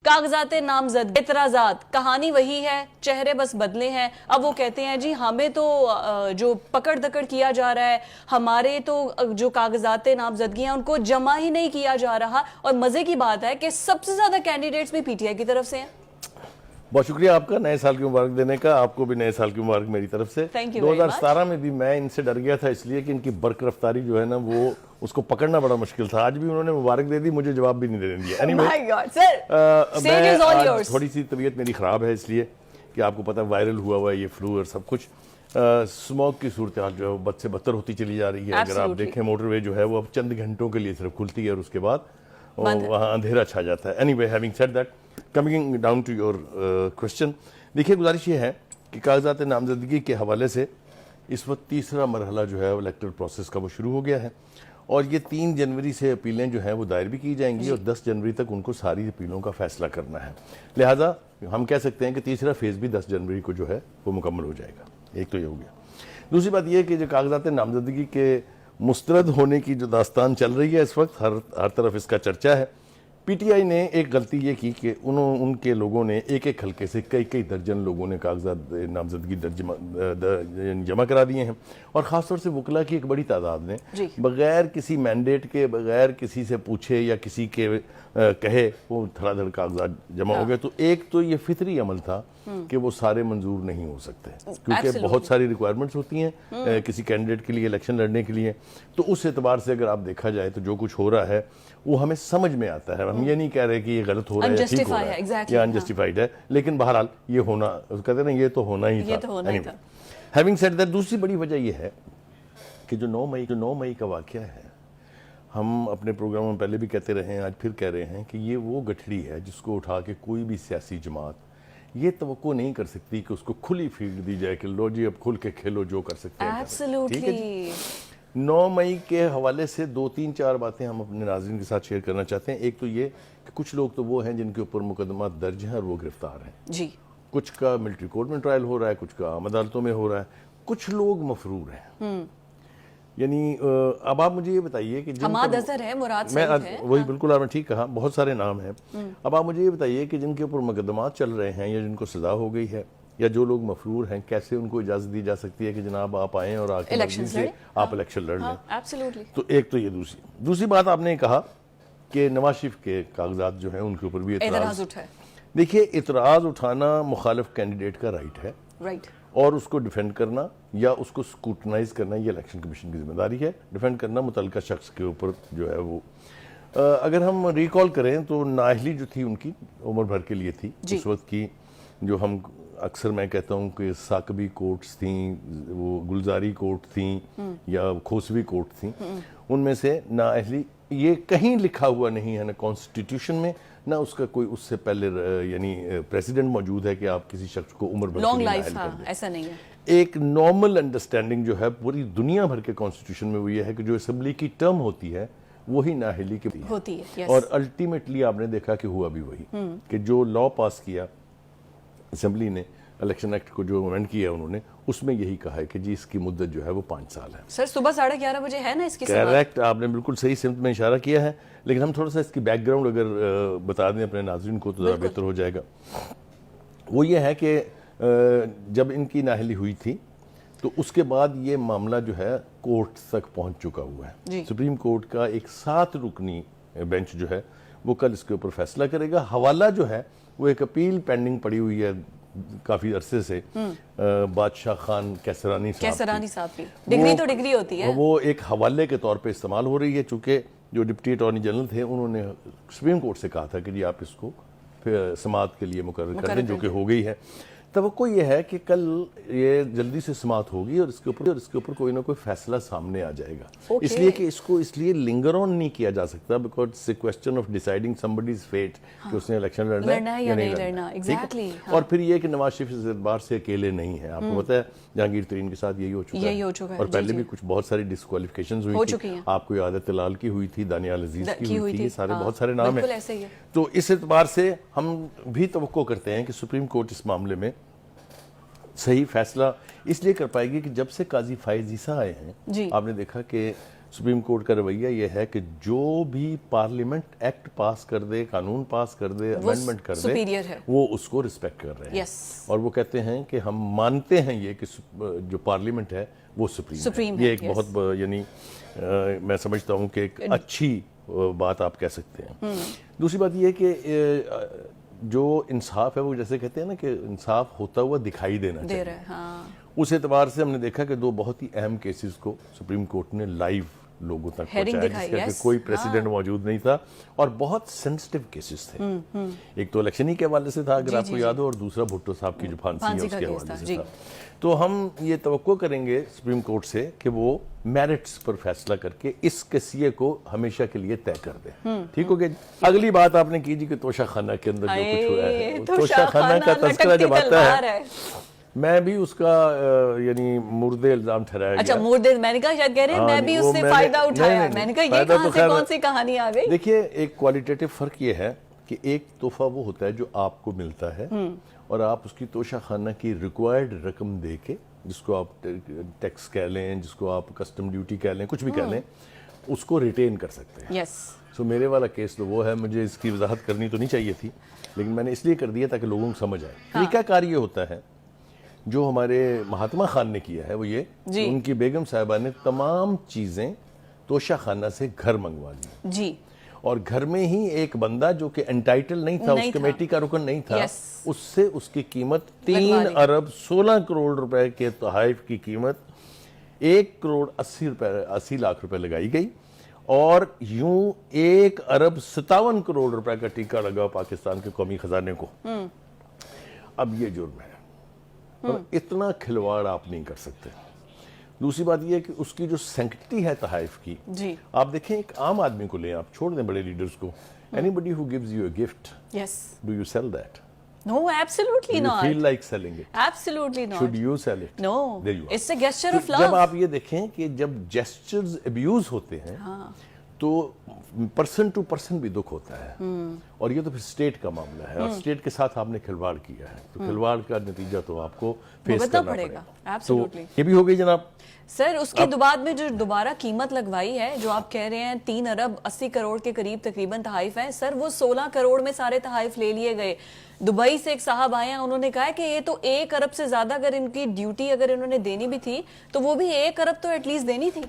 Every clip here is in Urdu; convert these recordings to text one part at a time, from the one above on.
کاغذات نامزد اعتراضات کہانی وہی ہے, چہرے بس بدلے ہیں. اب وہ کہتے ہیں جی ہمیں تو جو پکڑ دکڑ کیا جا رہا ہے, ہمارے تو جو کاغذات نامزدگی ہیں ان کو جمع ہی نہیں کیا جا رہا. اور مزے کی بات ہے کہ سب سے زیادہ کینڈیڈیٹس بھی پی ٹی آئی کی طرف سے ہیں. بہت شکریہ آپ کا نئے سال کی مبارک دینے کا. آپ کو بھی نئے سال کی مبارک میری طرف سے. 2017 میں بھی میں ان سے ڈر گیا تھا, اس لیے کہ ان کی برق رفتاری جو ہے نا وہ اس کو پکڑنا بڑا مشکل تھا. آج بھی انہوں نے مبارک دے دی, مجھے جواب بھی نہیں دینے دیا. تھوڑی سی طبیعت میری خراب ہے اس لیے کہ آپ کو پتہ وائرل ہوا ہے یہ فلو اور سب کچھ. اسموک کی صورتحال جو ہے وہ بد سے بدتر ہوتی چلی جا رہی ہے. اگر آپ دیکھیں موٹر وے جو ہے وہ اب چند گھنٹوں کے لیے صرف کھلتی ہے اور اس کے بعد وہاں اندھیرا چھا جاتا ہے. Anyway, having said that, coming down to your question, دیکھیے گزارش یہ ہے کہ کاغذات نامزدگی کے حوالے سے اس وقت تیسرا مرحلہ جو ہے الیکٹرل پروسیس کا وہ شروع ہو گیا ہے, اور یہ 3 جنوری سے اپیلیں جو ہیں وہ دائر بھی کی جائیں گی اور 10 جنوری تک ان کو ساری اپیلوں کا فیصلہ کرنا ہے. لہٰذا ہم کہہ سکتے ہیں کہ تیسرا فیز بھی 10 جنوری کو جو ہے وہ مکمل ہو جائے گا. ایک تو یہ ہو گیا. دوسری بات یہ کہ جو کاغذات نامزدگی کے مسترد ہونے کی جو داستان چل رہی ہے اس وقت, ہر طرف اس کا چرچا ہے. پی ٹی آئی نے ایک غلطی یہ کی کہ ان کے لوگوں نے ایک حلقے سے کئی درجن لوگوں نے کاغذات نامزدگی جمع کرا دیے ہیں, اور خاص طور سے وکلا کی ایک بڑی تعداد نے بغیر کسی مینڈیٹ کے, بغیر کسی سے پوچھے یا کسی کے کہے وہ دھڑا دھڑ کاغذات جمع ہو گئے. تو ایک تو یہ فطری عمل تھا کہ وہ سارے منظور نہیں ہو سکتے کیونکہ بہت ساری ریکوائرمنٹس ہوتی ہیں کسی کینڈیڈیٹ کے لیے الیکشن لڑنے کے لیے. تو اس اعتبار سے اگر آپ دیکھا جائے تو جو کچھ ہو رہا ہے وہ ہمیں سمجھ میں آتا ہے. ہم یہ نہیں کہہ رہے کہ یہ غلط ہو رہا ہے یا ٹھیک ہو رہا ہے یا انجسٹیفائڈ ہے, لیکن بہرحال یہ ہونا, کہتے ہیں نا یہ تو ہونا ہی تھا. ہیونگ سیڈ دیٹ, دوسری بڑی وجہ یہ ہے کہ جو 9 مئی کا واقعہ ہے, ہم اپنے پروگراموں میں پہلے بھی کہتے رہے ہیں, آج پھر کہہ رہے ہیں کہ یہ وہ گٹھڑی ہے جس کو اٹھا کے کوئی بھی سیاسی جماعت یہ توقع نہیں کر سکتی کہ اس کو کھلی فیلڈ دی جائے کہ لو جی اب کھل کے کھیلو, جو کر سکتے ہیں. ٹھیک ہے جی. 9 مئی کے حوالے سے 2-3-4 باتیں ہم اپنے ناظرین کے ساتھ شیئر کرنا چاہتے ہیں. ایک تو یہ کہ کچھ لوگ تو وہ ہیں جن کے اوپر مقدمات درج ہیں اور وہ گرفتار ہیں جی. کچھ کا ملٹری کورٹ میں ٹرائل ہو رہا ہے, کچھ کا عام عدالتوں میں ہو رہا ہے, کچھ لوگ مفرور ہیں. یعنی اب آپ مجھے یہ بتائیے کہ حماد اظہر ہے, مراد سعید ہے, وہی بالکل آپ نے ٹھیک کہا, بہت سارے نام ہیں. اب آپ مجھے یہ بتائیے کہ جن کے اوپر مقدمات چل رہے ہیں یا جن کو سزا ہو گئی ہے یا جو لوگ مفرور ہیں, کیسے ان کو اجازت دی جا سکتی ہے کہ جناب آپ آئیں اور آ کے مرضی سے آپ الیکشن لڑ لیں. تو ایک تو یہ دوسری بات آپ نے کہا کہ نواز شریف کے کاغذات جو ہیں ان کے اوپر بھی اعتراض اٹھا ہے. دیکھیے اعتراض اٹھانا مخالف کینڈیڈیٹ کا رائٹ ہے, اور اس کو ڈیفینڈ کرنا یا اس کو سکوٹنائز کرنا یہ الیکشن کمیشن کی ذمہ داری ہے. ڈیفینڈ کرنا متعلقہ شخص کے اوپر جو ہے وہ, اگر ہم ریکال کریں تو نااہلی جو تھی ان کی عمر بھر کے لیے تھی. اس وقت کی جو ہم اکثر میں کہتا ہوں کہ ثاقبی کورٹس تھیں, وہ گلزاری کورٹ تھیں یا کھوسوی کورٹ تھیں, ان میں سے نااہلی یہ کہیں لکھا ہوا نہیں ہے, نہ کانسٹیٹیوشن میں نہ اس کا کوئی اس سے پہلے یعنی پریسیڈنٹ موجود ہے کہ آپ کسی شخص کو عمر بھر لانگ لائف, ایسا نہیں ہے. ایک نارمل انڈرسٹینڈنگ جو ہے پوری دنیا بھر کے کانسٹیٹیوشن میں وہ یہ ہے کہ جو اسمبلی کی ٹرم ہوتی ہے وہی نااہلی کی ہوتی ہے, اور الٹیمیٹلی آپ نے دیکھا کہ ہوا بھی وہی کہ جو لا پاس کیا اسمبلی نے, الیکشن ایکٹ کو جو امینڈ کیا انہوں نے, اس میں یہی کہا ہے کہ جی اس کی مدت جو ہے وہ 5 سال ہے. سر صبح 11:30 بجے ہے نا اس کی سماعت. کریکٹ, آپ نے بالکل صحیح سمت میں اشارہ کیا ہے, لیکن ہم تھوڑا سا اس کی بیک گراؤنڈ اگر بتا دیں اپنے ناظرین کو تو ذرا بہتر ہو جائے گا. وہ یہ ہے کہ جب ان کی نااہلی ہوئی تھی تو اس کے بعد یہ معاملہ جو ہے کورٹ تک پہنچ چکا ہوا ہے. سپریم کورٹ کا ایک 7 رکنی بینچ جو ہے وہ کل اس کے اوپر فیصلہ کرے گا. حوالہ جو ہے وہ ایک اپیل پینڈنگ پڑی ہوئی ہے کافی عرصے سے, بادشاہ خان کیسرانی صاحب کی ڈگری تو ڈگری ہوتی ہے, وہ ایک حوالے کے طور پہ استعمال ہو رہی ہے, چونکہ جو ڈپٹی اٹارنی جنرل تھے انہوں نے سپریم کورٹ سے کہا تھا کہ جی آپ اس کو پھر سماعت کے لیے مقرر کر دیں, جو کہ ہو گئی ہے. توقع یہ ہے کہ کل یہ جلدی سے سماعت ہوگی اور اس کے اوپر کوئی نہ کوئی فیصلہ سامنے آ جائے گا. اس لیے کہ اس کو اس لیے لنگر آن نہیں کیا جا سکتا because it's a question of deciding somebody's fate کہ اس نے الیکشن لڑنا ہے یا نہیں لڑنا. اور پھر یہ کہ نواز شریف اس اعتبار سے اکیلے نہیں ہیں. آپ کو پتہ ہے جہانگیر ترین کے ساتھ یہی ہو چکا ہے, اور پہلے بھی کچھ بہت ساری ڈسکوالیفیکیشنز ہوئی تھی. آپ کو یاد ہے طلال کی ہوئی تھی, دانیال عزیز کی ہوئی تھی, سارے بہت سارے نام ہیں. تو اس اعتبار سے ہم بھی توقع کرتے ہیں کہ سپریم کورٹ اس معاملے میں صحیح فیصلہ اس لیے کر پائے گی کہ جب سے قاضی فائز عیسیٰ آئے ہیں آپ نے دیکھا کہ سپریم کورٹ کا رویہ یہ ہے کہ جو بھی پارلیمنٹ ایکٹ پاس کر دے، قانون پاس کر دے، امینڈمنٹ کر دے، superior ہے. وہ اس کو رسپیکٹ کر رہے ہیں. Yes. اور وہ کہتے ہیں کہ ہم مانتے ہیں یہ کہ جو پارلیمنٹ ہے وہ سپریم ہے. یہ ایک بہت یعنی میں سمجھتا ہوں کہ ایک اچھی بات آپ کہہ سکتے ہیں. دوسری بات یہ ہے کہ جو انصاف ہے وہ جیسے کہتے ہیں نا کہ انصاف ہوتا ہوا دکھائی دینا چاہیے. اس اعتبار سے ہم نے دیکھا کہ دو بہت ہی اہم کیسز کو سپریم کورٹ نے لائیو لوگوں تک پہنچایا، جس کا کہ کوئی پریسیڈنٹ موجود نہیں تھا، اور بہت سینسٹیو کیسز تھے. ایک تو الیکشن ہی کے حوالے سے تھا اگر آپ کو یاد ہو، اور دوسرا بھٹو صاحب کی جو پھانسی ہے اس کے حوالے سے تھا. تو ہم یہ توقع کریں گے سپریم کورٹ سے کہ وہ میرٹس پر فیصلہ کر کے اس قضیے کو ہمیشہ کے لیے طے کر دیں. ٹھیک ہو گیا. اگلی بات آپ نے کی جی کہ توشہ خانہ کے اندر جو کچھ ہوا ہے، توشہ خانہ کا تذکرہ جب آتا ہے میں بھی اس کا یعنی مرد الزام ٹھہرایا گیا. اچھا مرد، میں نے کہا شاید کہہ رہے ہیں میں بھی اس سے فائدہ اٹھایا. میں نے کہا یہ کہاں سے کون سی کہانی آ گئی. دیکھیے ایک کوالٹیٹیو فرق یہ ہے کہ ایک تحفہ وہ ہوتا ہے جو آپ کو ملتا ہے اور آپ اس کی توشہ خانہ کی ریکوائرڈ رقم دے کے، جس کو آپ ٹیکس کہہ لیں، جس کو آپ کسٹم ڈیوٹی کہہ لیں، کچھ بھی کہہ لیں، اس کو ریٹین کر سکتے ہیں. یس. سو میرے والا کیس تو وہ ہے. مجھے اس کی وضاحت کرنی تو نہیں چاہیے تھی لیکن میں نے اس لیے کر دیا تاکہ لوگوں کو سمجھ آئے. طریقہ کار یہ ہوتا ہے جو ہمارے مہاتما خان نے کیا ہے وہ یہ کہ ان کی بیگم صاحبہ نے تمام چیزیں توشہ خانہ سے گھر منگوا لی جی، اور گھر میں ہی ایک بندہ جو کہ انٹائٹل نہیں تھا، اس کمیٹی کا رکن نہیں تھا، اس سے اس کی قیمت 3 ارب 16 کروڑ روپے کے تحائف کی قیمت 1 کروڑ 80 لاکھ روپے لگائی گئی، اور یوں 1 ارب 57 کروڑ روپے کا ٹیکہ لگا پاکستان کے قومی خزانے کو. اب یہ جرم ہے اور اتنا کھلواڑ آپ نہیں کر سکتے. دوسری بات یہ ہے کہ اس کی جو سینکٹی ہے تحائف کی، آپ دیکھیں ایک عام آدمی کو لیں، آپ چھوڑ دیں بڑے لیڈرز کو. anybody who gives you a gift, do you sell that? No, absolutely not. Do you feel like selling it? Absolutely not. Should you sell it? No. There you are. It's a gesture of love. جب آپ یہ دیکھیں کہ جب gestures abuse ہوتے ہیں تو پرسن ٹو پرسن بھی دکھ ہوتا ہے، اور یہ تو پھر اسٹیٹ کا معاملہ ہے، اور اسٹیٹ کے ساتھ آپ نے کھلواڑ کیا ہے تو کھلواڑ کا نتیجہ تو آپ کو فیس کرنا پڑے گا. تو یہ بھی ہو گئی جناب. سر اس کے بعد میں جو دوبارہ قیمت لگوائی ہے، جو آپ کہہ رہے ہیں 3 ارب 80 کروڑ کے قریب تقریباً تحائف ہیں، سر وہ 16 کروڑ میں سارے تحائف لے لیے گئے. دبئی سے ایک صاحب آئے ہیں، انہوں نے کہا کہ یہ تو 1 ارب سے زیادہ اگر ان کی ڈیوٹی اگر انہوں نے دینی بھی تھی تو وہ بھی 1 ارب تو ایٹ لیسٹ دینی تھی.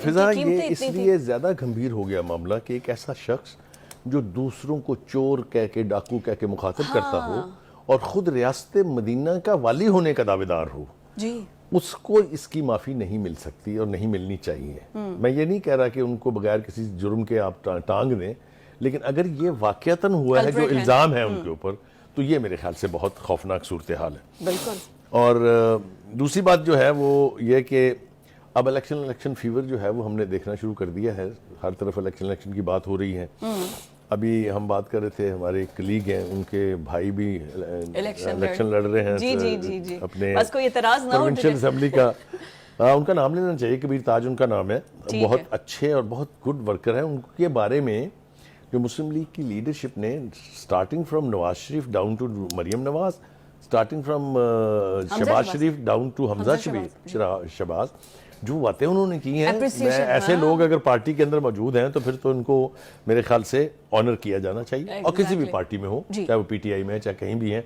فضا یہ اس لیے زیادہ گمبھیر ہو گیا معاملہ کہ ایک ایسا شخص جو دوسروں کو چور کہہ کے، ڈاکو کہہ کے مخاطب کرتا ہو اور خود ریاست مدینہ کا والی ہونے کا دعوے دار ہو، اس کو اس کی معافی نہیں مل سکتی اور نہیں ملنی چاہیے. میں یہ نہیں کہہ رہا کہ ان کو بغیر کسی جرم کے آپ ٹانگ دیں، لیکن اگر یہ واقعتاً ہوا ہے جو الزام ہے ان کے اوپر، تو یہ میرے خیال سے بہت خوفناک صورتحال ہے. بالکل. اور دوسری بات جو ہے وہ یہ کہ اب الیکشن فیور جو ہے وہ ہم نے دیکھنا شروع کر دیا ہے. ہر طرف الیکشن کی بات ہو رہی ہے. ابھی ہم بات کر رہے تھے، ہمارے ایک کلیگ ہیں، ان کے بھائی بھی الیکشن لڑ رہے ہیں اپنے پروونشل اسمبلی کا. ان کا نام لینا چاہیے، کبیر تاج ان کا نام ہے. بہت اچھے اور بہت گڈ ورکر ہیں. ان کے بارے میں جو مسلم لیگ کی لیڈرشپ نے starting from Nawaz Sharif down to Maryam Nawaz, starting from Shehbaz Sharif down to Hamza Shehbaz, جو باتیں انہوں نے کی ہیں، ایسے لوگ اگر پارٹی کے اندر موجود ہیں تو پھر تو ان کو میرے خیال سے آنر کیا جانا چاہیے، اور کسی بھی پارٹی میں ہو، چاہے وہ پی ٹی آئی میں ہے چاہے کہیں بھی ہیں.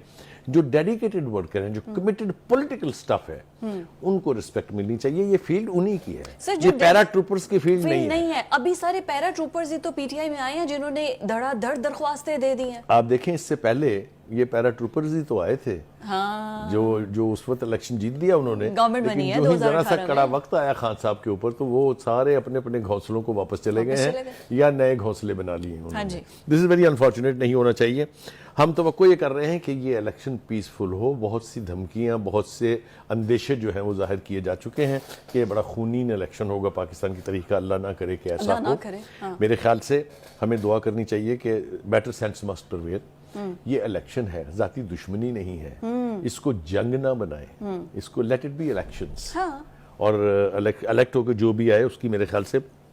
جو ڈیڈیکیٹڈ ورکر ہیں، جو کمیٹڈ پولیٹیکل سٹف ہے، ان کو رسپیکٹ ملنی چاہیے. یہ فیلڈ انہی کی ہے، یہ پیرا ٹروپرز کی فیلڈ نہیں ہے. ابھی سارے پیرا ٹروپرز ہی تو پی ٹی آئی میں آئے ہیں جنہوں نے دھڑا دھڑ درخواستیں دے دی ہیں. آپ دیکھیں اس سے پہلے یہ پیرا ٹروپرز ہی تو آئے تھے جو اس وقت الیکشن جیت دیا انہوں نے، لیکن جو ہی ذرا سا کڑا وقت آیا خان صاحب کے اوپر تو وہ سارے اپنے اپنے گھونسلوں کو واپس چلے گئے ہیں یا نئے گھونسلے بنا لیے انہوں نے. دس از ویری انفارچونیٹ، نہیں ہونا چاہیے. ہم توقع یہ کر رہے ہیں کہ یہ الیکشن پیسفل ہو. بہت سی دھمکیاں، بہت سے اندیشے جو ہیں وہ ظاہر کیے جا چکے ہیں کہ بڑا خونین الیکشن ہوگا پاکستان کی طریقہ. اللہ نہ کرے کہ ایسا ہو. میرے خیال سے ہمیں دعا کرنی چاہیے کہ بیٹر سینس مسٹ پرویل. یہ الیکشن ہے، ذاتی دشمنی نہیں ہے. اس کو جنگ نہ بنائیں، اس کو لیٹ اٹ بی الیکشنز. اور الیکٹ ہو کے جو بھی آئے اس کی میرے خیال سے